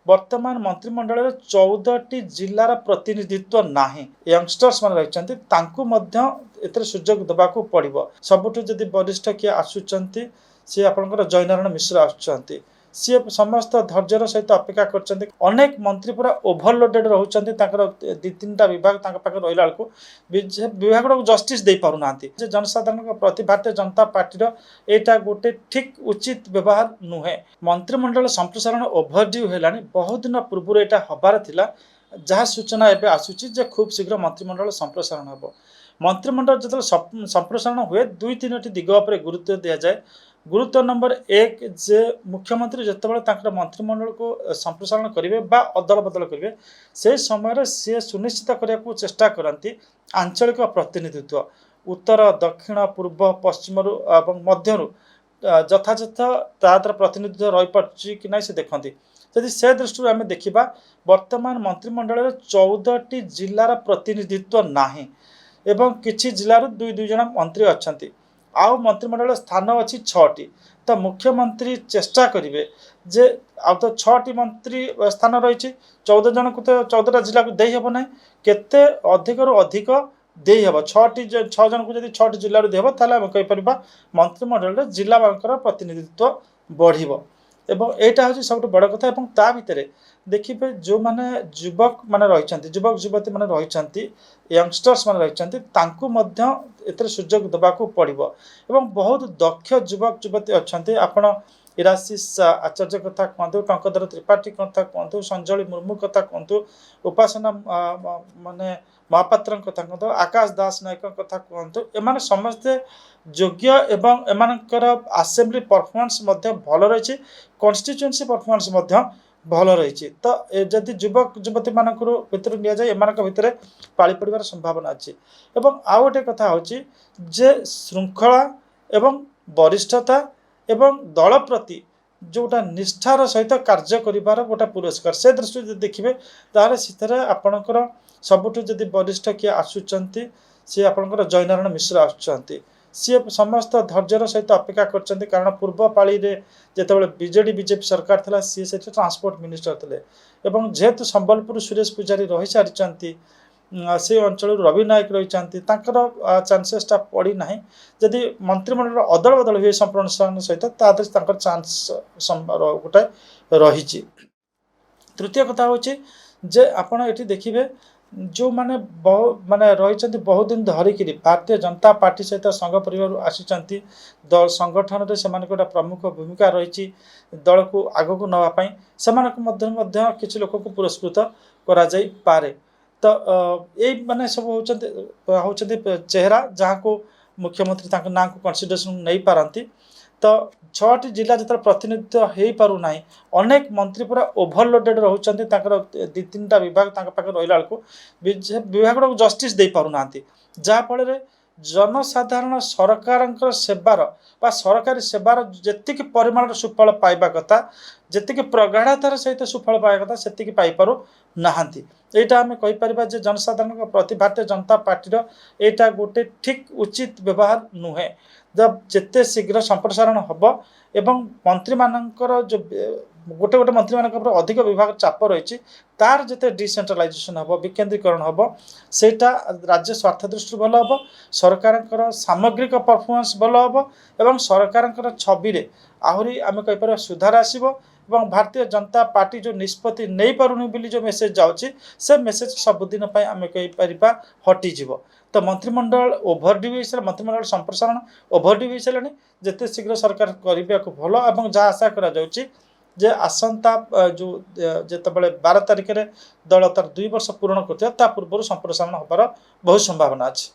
वर्तमान मंत्रिमंडल 14टी जिलार प्रतिनिधित्व नाही। यंगस्टर्स मान रही सुजोग देवाक पड़ो। सबुठ जदि वरिष्ठ किए आसुचंती सी आपंकर जयनारायण मिश्र आसुचंती सी समस्त धैर्यर सहित अपेक्षा कर। अनेक मंत्री पूरा ओभरलोडेड रोचे दि तीन विभाग पाखे रहा विभाग गुड़ा जस्टिस दे पार ना जनसाधारण प्रति भारतीय जनता पार्टी यहाँ गोटे ठीक उचित व्यवहार नुहे। मंत्रिमंडल संप्रसारण ओभरड्यू है बहुत दिन पूर्व यहाँ हबार थिला जहाँ सूचना एवं आसूची खूब शीघ्र मंत्रिमंडल संप्रसारण हम। मंत्रिमंडल जो संप्रसारण हुए दुई तीन दिग पर गुरुत्व दि जाए। गुरुत्व नंबर 1 जे मुख्यमंत्री जितेबाला मंत्रिमंडल को संप्रसारण करेंगे अदल बदल करेंगे से समय सी सुनिश्चित करने को चेष्टा करती आंचलिक प्रतिनिधित्व उत्तर दक्षिण पूर्व पश्चिम मध्य यथायथ तार प्रतिनिधित्व रही पार्टी कि ना से देखती। यदि से दृष्टि आम देखा वर्तमान मंत्रिमंडल 14टी जिलार प्रतिनिधित्व नाही एवं किछि जिलार दुई दुई जन मंत्री अच्छा आउ मंत्रिमंडल स्थान अच्छी 6टी। तो मुख्यमंत्री चेष्टा करेंगे जे आ तो 6टी मंत्री स्थान रही 14 जन को तो 14टा जिला को दे हेब ना केते अधिक रु अधिक दे हेब 6 जन को जब 6टी जिलूर देव ताल कहीपर मंत्रिमंडल जिला प्रतिनिधित्व बढ़ एवं यहाँ हूँ सब बड़ कथा। ता भितर देखिए जो माने युवक माने रही युवक युवती माने रही यंगस्टर्स माने रही सुजोग देवाक पड़ो एवं बहुत दक्ष युवक युवती अच्छा आपण इराशीष आचार्य कथा कहतु टंकधर त्रिपाठी कथा कहतु संजली मुर्मू कथा कहतु उपासना माने महापात्र कथा कहतु आकाश दास नायक कथा कहतु एमाने समस्ते योग्य एवं एमानकर आसेम्बली परफॉर्मेंस भल रही कन्स्टिट्युएंसी परफॉर्मेंस भल रही। तो जदि युवक युवती मान भितर नि जाए एम भितर पाली पड़ार संभावना अच्छी। एवं आउ गोटे कथा हूँ जे श्रृंखला एवं वरिष्ठता एवं दल प्रति जोटा निष्ठार सहित कार्य करिवार गोटे पुरस्कार से दृष्टि देखिए ताहले सिथरे आपणकर सबुठ जदि वरिष्ठ किए आसुचंती सी आपणकर जयनारायण मिश्र आसुचंती सी समस्त धैर्यर सहित अपेक्षा कर। कारण पूर्व पाली जितेबाला बीजेडी बीजेपी सरकार था सी से ट्रांसपोर्ट मिनिस्टर थे एवं जेहेतु संबलपुर सुरेश पूजारी रही सारी से अंचल रवि नायक रही चांसेसटा पड़ी ना जदि मंत्रिमंडल अदल बदल हुए संप्रसारण सहित तादर चांस गोटे रही। तृतीय कथा हूँ जे आपण ये देखिए जो माने माने रही बहुत दिन धरिकी भारतीय जनता पार्टी सहित संघ परिवार आसी दल संगठन से गोटे प्रमुख भूमिका रही दल को आग को नापी से किसी लोक को पुरस्कृत करे। तो यही माने सब होती चेहरा जहाँ को मुख्यमंत्री ना को कंसिडरेशन नहीं पारती। तो 6टी जिला जो प्रतिनिधित्व हो पार ना अनेक मंत्री पूरा ओभरलोडेड रोचे दि तीन विभाग पाखे रहा विभाग गुड़ा जस्टिस दे पार ना जहाँफल जनसाधारण सरकार सेवार बा सरकारी सेवार जी परिमाण सुफल पाइबा कथा जी प्रगाढ़तार सहित सुफल पाइबा कथा से पाइपार नहांती। यहाँ आम कहीपर जनसाधारण प्रति भारतीय जनता पार्टी यहाँ गोटे ठीक उचित व्यवहार नुहे। जब जिते शीघ्र संप्रसारण हम एवं मंत्री मानकर जो गोटे गोटे मंत्री मान अधिक विभाग चाप रही तार जिते डिसेंट्रलाइजेशन हम विकेन्द्रीकरण हम सेटा राज्य स्वार्थ दृष्टि भल हम सरकार सामग्रिक परफॉर्मेंस भल हम एवं सरकार छवि आहरी आम कहीपर सुधार आसब एवं भारतीय जनता पार्टी जो निष्पत्ति नहीं पारुनी बोली जो मेसेज जाऊँगी से मेसेज सबुदिन आम कहीपर हटिज। तो मंत्रिमंडल ओभरड्यू हो सारे मंत्रिमंडल संप्रसारण ओभरड्यू हो सारे जिते शीघ्र सरकार करने को भल और जहाँ आशा कर आसंता जो जितेबाला 12 तारिख में दल तार 2 वर्ष पूरण कर पूर्व संप्रसारण होबार बहुत संभावना अच्छी।